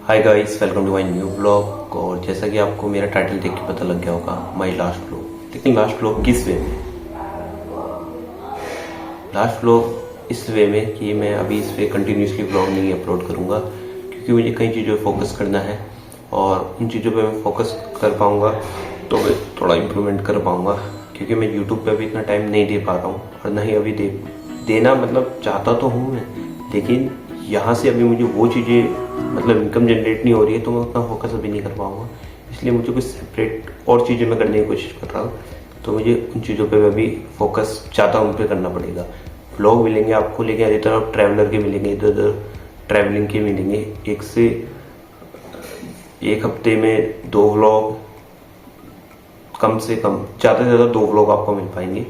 Hi guys, welcome to my new blog. और जैसा कि आपको मेरा टाइटल देख के पता लग गया होगा, माय लास्ट ब्लॉग। लेकिन लास्ट ब्लॉग किस वे में? लास्ट ब्लॉग इस वे में कि मैं अभी इस पे कंटिन्यूसली ब्लॉग नहीं अपलोड करूंगा, क्योंकि मुझे कई चीज़ों पे फोकस करना है और उन चीज़ों पे मैं फोकस कर पाऊंगा तो मैं थोड़ा इम्प्रूवमेंट कर पाऊंगा। क्योंकि मैं यूट्यूब पे अभी इतना टाइम नहीं दे पा रहा हूँ और ना ही अभी देना मतलब चाहता तो हूँ मैं, लेकिन यहाँ से अभी मुझे वो चीज़ें मतलब इनकम जनरेट नहीं हो रही है तो मैं उतना फोकस अभी नहीं कर पाऊंगा। इसलिए मुझे कुछ सेपरेट और चीज़ें मैं करने की कोशिश कर रहा हूँ, तो मुझे उन चीज़ों पे अभी फोकस चाहता हूँ, उन पे करना पड़ेगा। व्लॉग मिलेंगे आपको, लेकिन इधर तरफ ट्रैवलर के मिलेंगे, इधर उधर ट्रैवलिंग के मिलेंगे। एक हफ्ते में 2 व्लॉग, कम से कम ज़्यादा से ज़्यादा 2 व्लॉग आपको मिल पाएंगे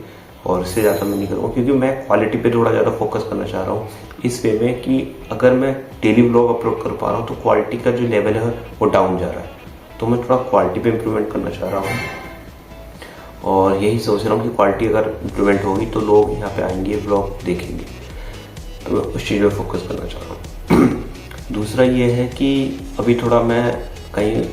और इससे ज़्यादा मैं नहीं करूँगा, क्योंकि मैं क्वालिटी पे थोड़ा ज़्यादा फोकस करना चाह रहा हूँ इस वे में कि अगर मैं डेली व्लॉग अपलोड कर पा रहा हूँ तो क्वालिटी का जो लेवल है वो डाउन जा रहा है, तो मैं थोड़ा क्वालिटी पे इम्प्रूवमेंट करना चाह रहा हूँ। और यही सोच रहा हूँ कि क्वालिटी अगर इम्प्रूवमेंट होगी तो लोग यहाँ पे आएंगे, व्लॉग देखेंगे, तो मैं उस चीज़ पर फोकस करना चाह रहा हूँ। दूसरा ये है कि अभी थोड़ा मैं कहीं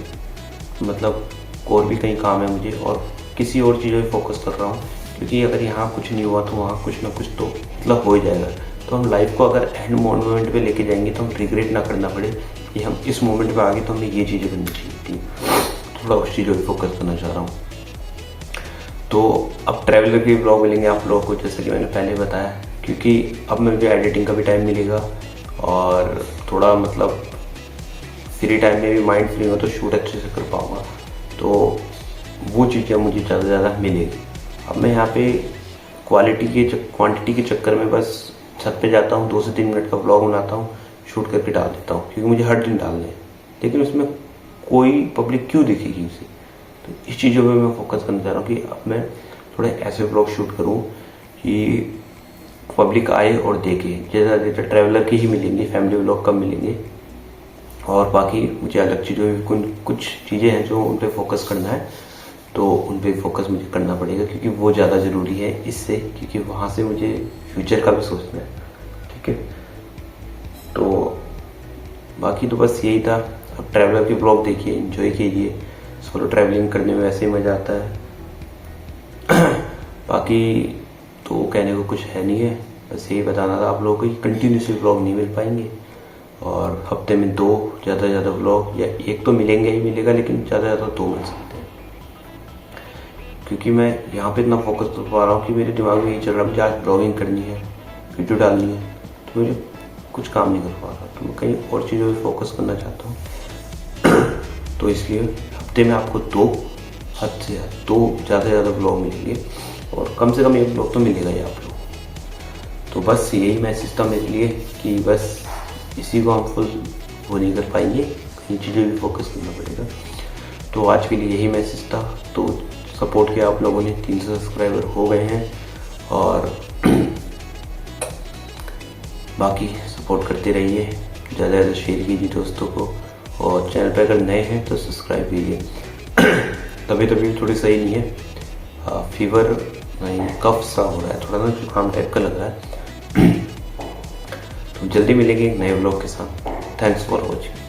मतलब और भी कहीं काम है मुझे और किसी और चीज़ों पे फोकस कर रहा हूँ, क्योंकि अगर यहाँ कुछ नहीं हुआ तो वहाँ कुछ ना कुछ तो मतलब हो ही जाएगा। तो हम लाइफ को अगर एंड मोमेंट पे लेके जाएंगे तो हम रिग्रेट ना करना पड़े कि हम इस मोमेंट पे आ गए तो हमें ये चीज़ें करनी चाहिए थी। थोड़ा उस चीज़ों पे फोकस करना चाह रहा हूँ। तो अब ट्रैवलर के ब्लॉग मिलेंगे आप लोगों को, जैसे कि मैंने पहले बताया, क्योंकि अब मुझे एडिटिंग का भी टाइम मिलेगा और थोड़ा मतलब फ्री टाइम में भी माइंड फ्री हो तो शूट अच्छे से कर पाऊँगा, तो वो चीज़ें मुझे ज़्यादा से ज़्यादा मिलेगी। अब मैं यहाँ पे क्वांटिटी के चक्कर में बस छत पे जाता हूँ, 2 से 3 मिनट का ब्लॉग बनाता हूँ, शूट करके डाल देता हूँ, क्योंकि मुझे हर दिन डालने हैं, लेकिन उसमें कोई पब्लिक क्यों देखेगी उसे। तो इस चीज़ों पे मैं फोकस करना चाह रहा हूँ कि अब मैं थोड़े ऐसे ब्लॉग शूट करूँ कि पब्लिक आए और देखे। जैसे ट्रैवलर के ही मिलेंगे, फैमिली ब्लॉग कम मिलेंगे, और बाकी मुझे अलग चीज़ों कुछ चीज़ें हैं जो उन पर फोकस करना है, तो उन पर फोकस मुझे करना पड़ेगा, क्योंकि वो ज़्यादा ज़रूरी है इससे, क्योंकि वहाँ से मुझे फ्यूचर का भी सोचना है। ठीक है, तो बाकी तो बस यही था। अब ट्रैवलर के ब्लॉग देखिए, एंजॉय कीजिए, सोलो ट्रैवलिंग करने में वैसे ही मज़ा आता है। बाकी तो कहने को कुछ है नहीं है, बस यही बताना था आप लोगों को कि कंटिन्यूसली ब्लॉग नहीं मिल पाएंगे और हफ्ते में 2 ज़्यादा से ज़्यादा ब्लॉग, या एक तो मिलेंगे ही मिलेगा, लेकिन ज़्यादा से ज़्यादा 2 मिल सकते हैं, क्योंकि मैं यहाँ पे इतना फोकस कर पा रहा हूँ कि मेरे दिमाग में यही चल रहा है मुझे आज ब्लॉगिंग करनी है, वीडियो डालनी है, तो मुझे कुछ काम नहीं कर पा रहा, तो मैं कहीं और चीज़ों पे फोकस करना चाहता हूँ। तो इसलिए हफ्ते में आपको 2 हद से ज़्यादा से ज़्यादा ब्लॉग मिलेंगे और कम से कम 1 ब्लॉग तो मिलेगा ही आप लोग। तो बस यही मैसेज था मेरे लिए कि बस इसी को हम फुल वो नहीं कर पाएंगे, कई चीज़ें भी फोकस करना पड़ेगा। तो आज के लिए यही मैसेज था। तो सपोर्ट किया आप लोगों ने, 300 सब्सक्राइबर हो गए हैं, और बाकी सपोर्ट करते रहिए, ज़्यादा से ज़्यादा शेयर कीजिए दोस्तों को, और चैनल पर अगर नए हैं तो सब्सक्राइब कीजिए। तबीयत अभी थोड़ी सही नहीं है, फीवर नहीं, कफ सा हो रहा है, थोड़ा ना जुकाम टाइप का लग रहा है। तो जल्दी मिलेंगे नए ब्लॉग के साथ। Thanks for watching.